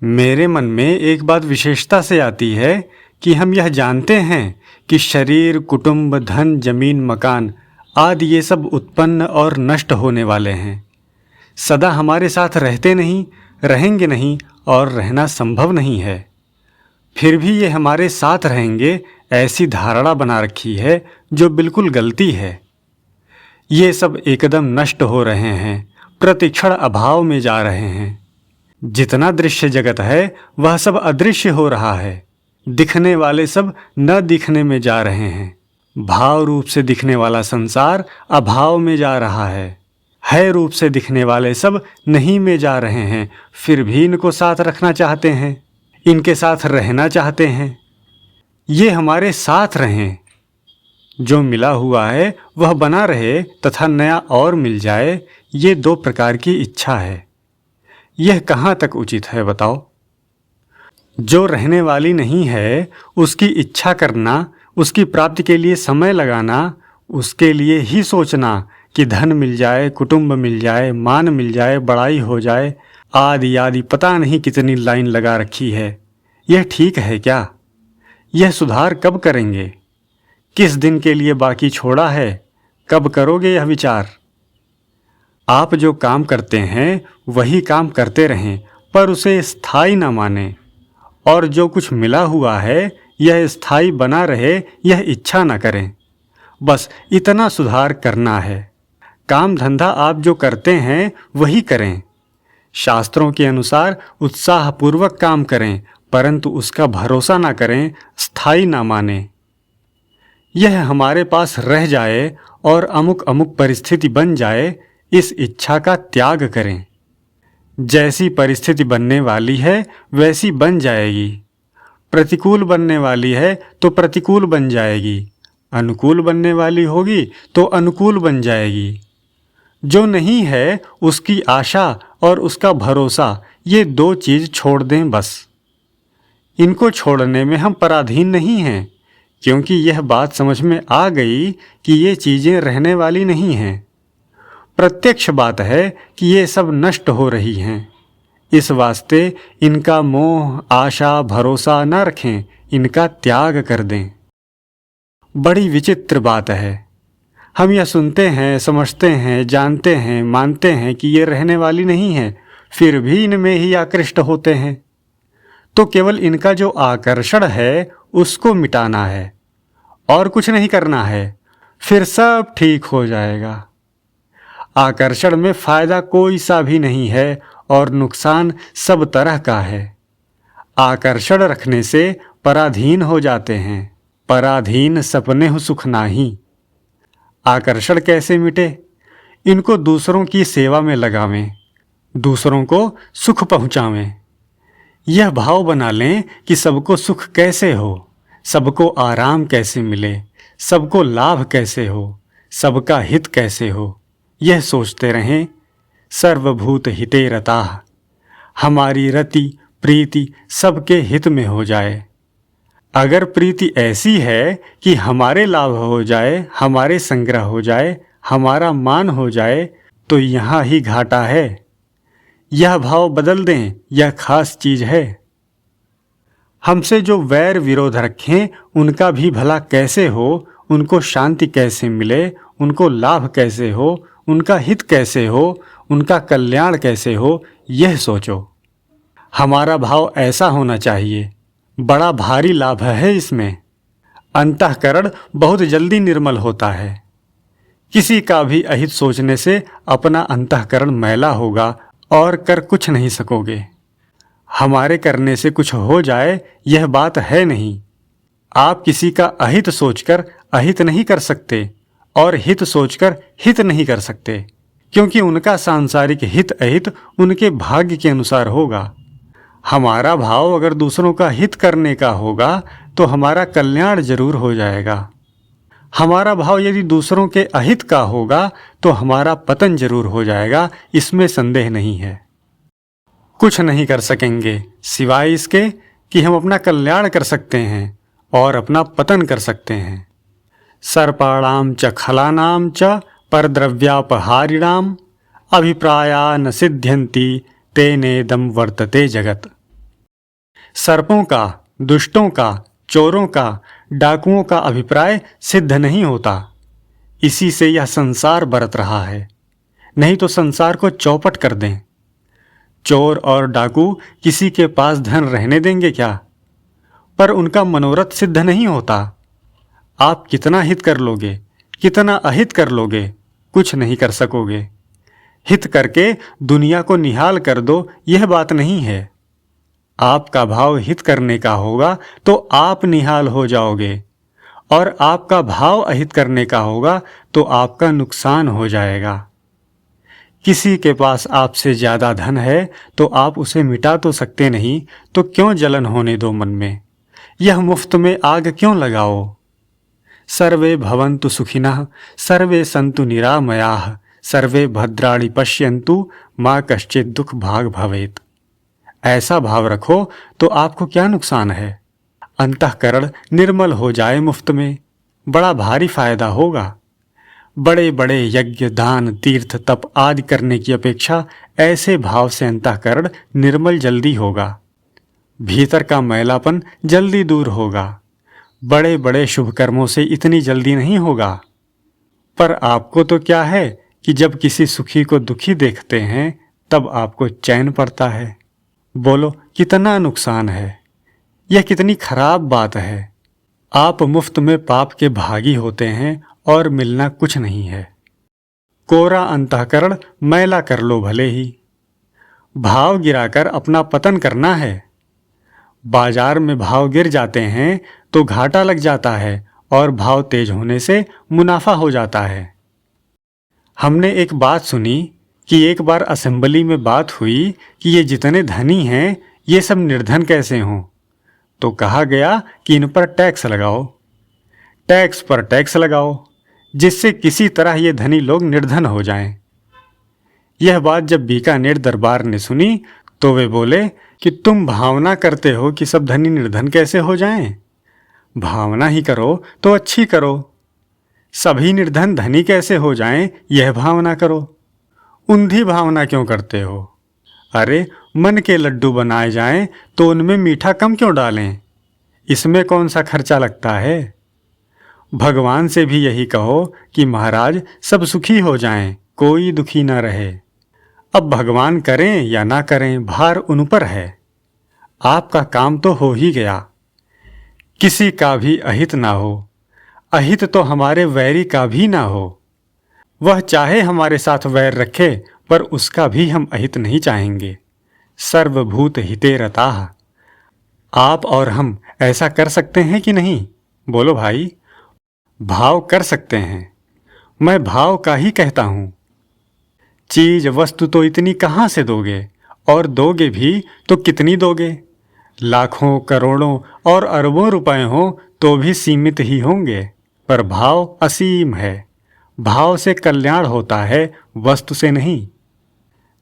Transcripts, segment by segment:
मेरे मन में एक बात विशेषता से आती है कि हम यह जानते हैं कि शरीर, कुटुंब, धन, जमीन, मकान आदि ये सब उत्पन्न और नष्ट होने वाले हैं। सदा हमारे साथ रहते नहीं, रहेंगे नहीं और रहना संभव नहीं है। फिर भी ये हमारे साथ रहेंगे, ऐसी धारणा बना रखी है जो बिल्कुल गलती है। ये सब एकदम नष्ट हो रहे हैं, प्रतिक्षण अभाव में जा रहे हैं। जितना दृश्य जगत है वह सब अदृश्य हो रहा है। दिखने वाले सब न दिखने में जा रहे हैं। भाव रूप से दिखने वाला संसार अभाव में जा रहा है रूप से दिखने वाले सब नहीं में जा रहे हैं। फिर भी इनको साथ रखना चाहते हैं, इनके साथ रहना चाहते हैं। ये हमारे साथ रहें। जो मिला हुआ है वह बना रहे तथा नया और मिल जाए, ये दो प्रकार की इच्छा है। यह कहाँ तक उचित है बताओ? जो रहने वाली नहीं है उसकी इच्छा करना, उसकी प्राप्ति के लिए समय लगाना, उसके लिए ही सोचना कि धन मिल जाए, कुटुंब मिल जाए, मान मिल जाए, बड़ाई हो जाए, आदि आदि पता नहीं कितनी लाइन लगा रखी है। यह ठीक है क्या? यह सुधार कब करेंगे? किस दिन के लिए बाकी छोड़ा है? कब करोगे यह विचार? आप जो काम करते हैं वही काम करते रहें, पर उसे स्थायी न माने। और जो कुछ मिला हुआ है यह स्थायी बना रहे, यह इच्छा न करें। बस इतना सुधार करना है। काम धंधा आप जो करते हैं वही करें। शास्त्रों के अनुसार उत्साहपूर्वक काम करें, परंतु उसका भरोसा ना करें, स्थायी ना माने। यह हमारे पास रह जाए और अमुक अमुक परिस्थिति बन जाए, इस इच्छा का त्याग करें। जैसी परिस्थिति बनने वाली है वैसी बन जाएगी। प्रतिकूल बनने वाली है तो प्रतिकूल बन जाएगी, अनुकूल बनने वाली होगी तो अनुकूल बन जाएगी। जो नहीं है उसकी आशा और उसका भरोसा, ये दो चीज़ छोड़ दें बस। इनको छोड़ने में हम पराधीन नहीं हैं, क्योंकि यह बात समझ में आ गई कि ये चीज़ें रहने वाली नहीं हैं। प्रत्यक्ष बात है कि ये सब नष्ट हो रही हैं। इस वास्ते इनका मोह, आशा, भरोसा न रखें, इनका त्याग कर दें। बड़ी विचित्र बात है। हम यह सुनते हैं, समझते हैं, जानते हैं, मानते हैं कि ये रहने वाली नहीं है, फिर भी इनमें ही आकृष्ट होते हैं। तो केवल इनका जो आकर्षण है उसको मिटाना है और कुछ नहीं करना है, फिर सब ठीक हो जाएगा। आकर्षण में फायदा कोई सा भी नहीं है और नुकसान सब तरह का है। आकर्षण रखने से पराधीन हो जाते हैं। पराधीन सपने हो सुख नाही। आकर्षण कैसे मिटे? इनको दूसरों की सेवा में लगावें, दूसरों को सुख पहुँचावें। यह भाव बना लें कि सबको सुख कैसे हो, सबको आराम कैसे मिले, सबको लाभ कैसे हो, सबका हित कैसे हो। यह सोचते रहें। सर्वभूत हिते रताः, हमारी रति प्रीति सबके हित में हो जाए। अगर प्रीति ऐसी है कि हमारे लाभ हो जाए, हमारे संग्रह हो जाए, हमारा मान हो जाए, तो यहाँ ही घाटा है। यह भाव बदल दें, यह खास चीज है। हमसे जो वैर विरोध रखें उनका भी भला कैसे हो, उनको शांति कैसे मिले, उनको लाभ कैसे हो, उनका हित कैसे हो, उनका कल्याण कैसे हो, यह सोचो। हमारा भाव ऐसा होना चाहिए। बड़ा भारी लाभ है इसमें। अंतःकरण बहुत जल्दी निर्मल होता है। किसी का भी अहित सोचने से अपना अंतःकरण मैला होगा और कर कुछ नहीं सकोगे। हमारे करने से कुछ हो जाए यह बात है नहीं। आप किसी का अहित सोचकर अहित नहीं कर सकते और हित सोचकर हित नहीं कर सकते, क्योंकि उनका सांसारिक हित अहित उनके भाग्य के अनुसार होगा। हमारा भाव अगर दूसरों का हित करने का होगा तो हमारा कल्याण जरूर हो जाएगा। हमारा भाव यदि दूसरों के अहित का होगा तो हमारा पतन जरूर हो जाएगा, इसमें संदेह नहीं है। कुछ नहीं कर सकेंगे सिवाय इसके कि हम अपना कल्याण कर सकते हैं और अपना पतन कर सकते हैं। सर्पाणाम च खलानाम च परद्रव्यापहारिणाम अभिप्राया न सिद्ध्यन्ति तेनेदम वर्तते जगत। सर्पों का, दुष्टों का, चोरों का, डाकुओं का अभिप्राय सिद्ध नहीं होता। इसी से यह संसार बरत रहा है, नहीं तो संसार को चौपट कर दें। चोर और डाकू किसी के पास धन रहने देंगे क्या? पर उनका मनोरथ सिद्ध नहीं होता। आप कितना हित कर लोगे, कितना अहित कर लोगे, कुछ नहीं कर सकोगे। हित करके दुनिया को निहाल कर दो, यह बात नहीं है। आपका भाव हित करने का होगा तो आप निहाल हो जाओगे, और आपका भाव अहित करने का होगा तो आपका नुकसान हो जाएगा। किसी के पास आपसे ज्यादा धन है तो आप उसे मिटा तो सकते नहीं, तो क्यों जलन होने दो मन में? यह मुफ्त में आग क्यों लगाओ? सर्वे भवन्तु सुखिनः, सर्वे सन्तु निरामयाः, सर्वे भद्राणि पश्यन्तु, माँ कश्चित् दुख भाग भवेत्। ऐसा भाव रखो तो आपको क्या नुकसान है? अंतःकरण निर्मल हो जाए मुफ्त में, बड़ा भारी फायदा होगा। बड़े बड़े यज्ञ, दान, तीर्थ, तप आदि करने की अपेक्षा ऐसे भाव से अंतःकरण निर्मल जल्दी होगा। भीतर का मैलापन जल्दी दूर होगा। बड़े बड़े शुभ कर्मों से इतनी जल्दी नहीं होगा। पर आपको तो क्या है कि जब किसी सुखी को दुखी देखते हैं तब आपको चैन पड़ता है। बोलो कितना नुकसान है, यह कितनी खराब बात है। आप मुफ्त में पाप के भागी होते हैं और मिलना कुछ नहीं है। कोरा अंतःकरण मैला कर लो भले ही, भाव गिराकर अपना पतन करना है। बाजार में भाव गिर जाते हैं तो घाटा लग जाता है और भाव तेज होने से मुनाफा हो जाता है। हमने एक बात सुनी कि एक बार असेंबली में बात हुई कि ये जितने धनी हैं ये सब निर्धन कैसे हों। तो कहा गया कि इन पर टैक्स लगाओ, टैक्स पर टैक्स लगाओ, जिससे किसी तरह ये धनी लोग निर्धन हो जाएं। यह बात जब बीकानेर दरबार ने सुनी तो वे बोले कि तुम भावना करते हो कि सब धनी निर्धन कैसे हो जाएं? भावना ही करो तो अच्छी करो। सभी निर्धन धनी कैसे हो जाएं, यह भावना करो। ऊंधी भावना क्यों करते हो? अरे मन के लड्डू बनाए जाएं तो उनमें मीठा कम क्यों डालें? इसमें कौन सा खर्चा लगता है? भगवान से भी यही कहो कि महाराज सब सुखी हो जाएं, कोई दुखी ना रहे। अब भगवान करें या ना करें भार उन पर है। आपका काम तो हो ही गया। किसी का भी अहित ना हो, अहित तो हमारे वैरी का भी ना हो। वह चाहे हमारे साथ वैर रखे पर उसका भी हम अहित नहीं चाहेंगे। सर्वभूत हिते रताः। आप और हम ऐसा कर सकते हैं कि नहीं? बोलो भाई। भाव कर सकते हैं, मैं भाव का ही कहता हूं। चीज वस्तु तो इतनी कहां से दोगे, और दोगे भी तो कितनी दोगे? लाखों, करोड़ों और अरबों रुपए हो तो भी सीमित ही होंगे। पर भाव असीम है। भाव से कल्याण होता है, वस्तु से नहीं।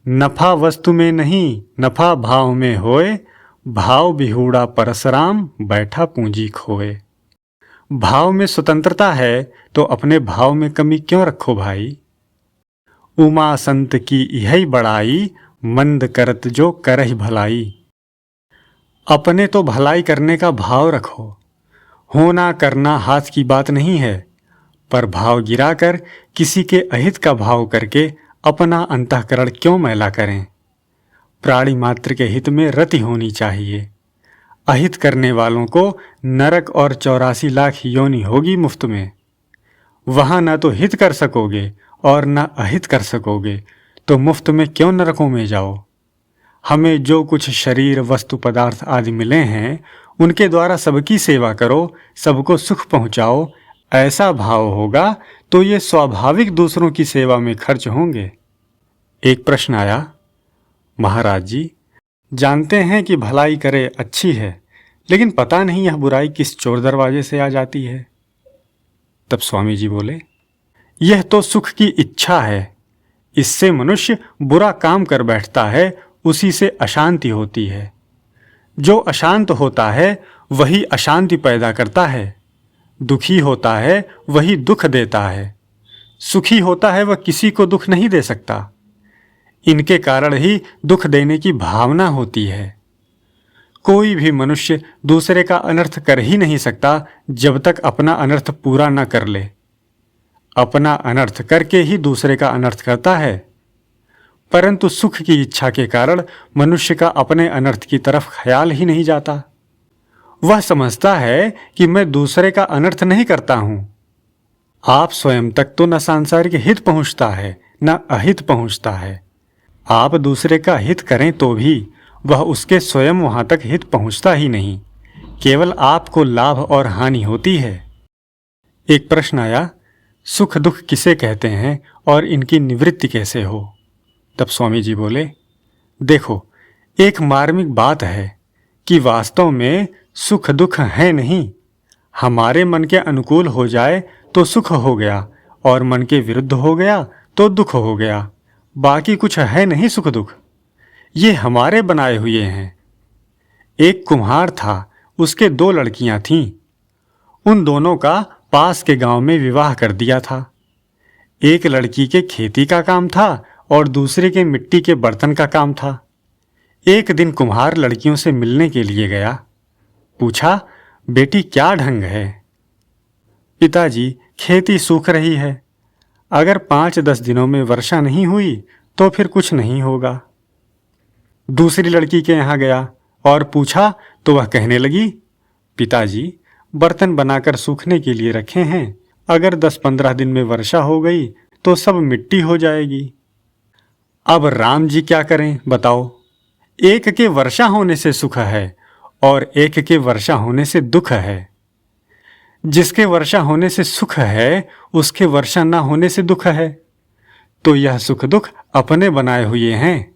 नफा वस्तु में नहीं, नफा भाव में होए। भाव बिहूड़ा परसराम, बैठा पूंजी खोए। भाव में स्वतंत्रता है तो अपने भाव में कमी क्यों रखो भाई? उमा संत की यही बड़ाई, मंद करत जो करहि भलाई। अपने तो भलाई करने का भाव रखो। होना करना हाथ की बात नहीं है, पर भाव गिराकर किसी के अहित का भाव करके अपना अंतःकरण क्यों मैला करें? प्राणी मात्र के हित में रति होनी चाहिए। अहित करने वालों को नरक और 84 लाख योनि होगी मुफ्त में। वहां ना तो हित कर सकोगे और ना अहित कर सकोगे, तो मुफ्त में क्यों नरकों में जाओ? हमें जो कुछ शरीर, वस्तु, पदार्थ आदि मिले हैं उनके द्वारा सबकी सेवा करो, सबको सुख पहुंचाओ। ऐसा भाव होगा तो ये स्वाभाविक दूसरों की सेवा में खर्च होंगे। एक प्रश्न आया, महाराज जी जानते हैं कि भलाई करे अच्छी है, लेकिन पता नहीं यह बुराई किस चोर दरवाजे से आ जाती है। तब स्वामी जी बोले, यह तो सुख की इच्छा है। इससे मनुष्य बुरा काम कर बैठता है, उसी से अशांति होती है। जो अशांत होता है वही अशांति पैदा करता है। दुखी होता है वही दुख देता है। सुखी होता है वह किसी को दुख नहीं दे सकता। इनके कारण ही दुख देने की भावना होती है। कोई भी मनुष्य दूसरे का अनर्थ कर ही नहीं सकता जब तक अपना अनर्थ पूरा न कर ले। अपना अनर्थ करके ही दूसरे का अनर्थ करता है। परंतु सुख की इच्छा के कारण मनुष्य का अपने अनर्थ की तरफ ख्याल ही नहीं जाता। वह समझता है कि मैं दूसरे का अनर्थ नहीं करता हूं। आप स्वयं तक तो न सांसारिक हित पहुंचता है न अहित पहुंचता है। आप दूसरे का हित करें तो भी वह उसके स्वयं वहां तक हित पहुंचता ही नहीं, केवल आपको लाभ और हानि होती है। एक प्रश्न आया, सुख दुख किसे कहते हैं और इनकी निवृत्ति कैसे हो? तब स्वामी जी बोले, देखो, एक मार्मिक बात है कि वास्तव में सुख दुख है नहीं। हमारे मन के अनुकूल हो जाए तो सुख हो गया और मन के विरुद्ध हो गया तो दुख हो गया। बाकी कुछ है नहीं सुख दुख, ये हमारे बनाए हुए हैं। एक कुम्हार था, उसके 2 लड़कियां थीं। उन दोनों का पास के गांव में विवाह कर दिया था। एक लड़की के खेती का काम था और दूसरे के मिट्टी के बर्तन का काम था। एक दिन कुम्हार लड़कियों से मिलने के लिए गया। पूछा, बेटी क्या ढंग है? पिताजी, खेती सूख रही है। अगर 5-10 दिनों में वर्षा नहीं हुई तो फिर कुछ नहीं होगा। दूसरी लड़की के यहाँ गया और पूछा तो वह कहने लगी, पिताजी, बर्तन बनाकर सूखने के लिए रखे हैं। अगर 10-15 दिन में वर्षा हो गई तो सब मिट्टी हो जाएगी। अब राम जी क्या करें बताओ? एक के वर्षा होने से सुख है और एक के वर्षा होने से दुख है। जिसके वर्षा होने से सुख है उसके वर्षा ना होने से दुख है। तो यह सुख दुख अपने बनाए हुए हैं।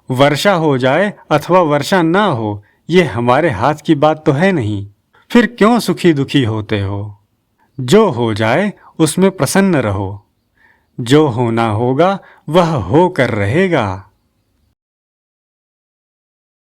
वर्षा हो जाए अथवा वर्षा ना हो, ये हमारे हाथ की बात तो है नहीं। फिर क्यों सुखी दुखी होते हो? जो हो जाए उसमें प्रसन्न रहो। जो होना होगा वह होकर रहेगा।